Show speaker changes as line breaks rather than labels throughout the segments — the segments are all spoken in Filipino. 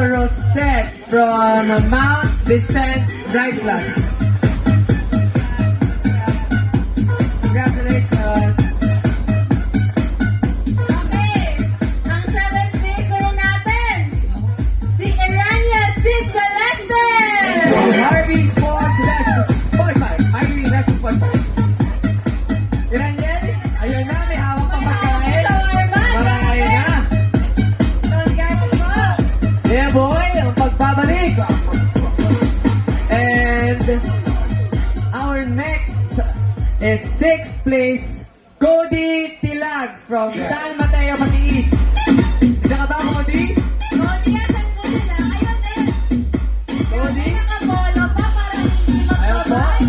Rosette from Mount Descent Drive Class. Congratulations.
Okay, ang 7th victor natin, si Irania Sid Galestes!
From Harvey Sports, last 45. Irene, last 45. Iraniel, ayun na, may hawak pang pagkain. Marami na.
Congrats po!
Yeah, boy, ang pagbabalik. And our next is 6th place, Cody Tilag from San Mateo, Matiis. Diyan ka ba, Cody?
Cody, asan po sila? Ayun eh!
Cody?
May nakapolo pa para hindi
Ayun po.
magbabay.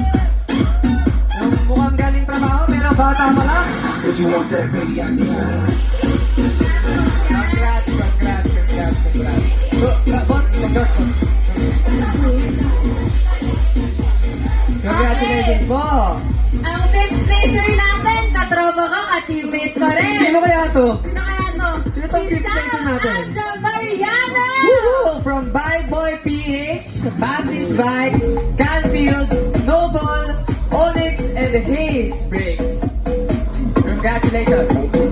Ang mukhang galing trabaho, pero bata pa lang.
If you want that, baby, I need that.
Congrats. Boss, congratulations po.
Ang 5th victory natin, katropa ko, ka-teammate ko rin.
Sino kaya to?
Sino kaya to?
Sino tong
Si
5th
Sam
victor natin?
Andra Mariana!
Woohoo! From Bike Boy PH, Basis Bikes, Canfield, Noble, Onyx, and Hayes Brakes. Congratulations.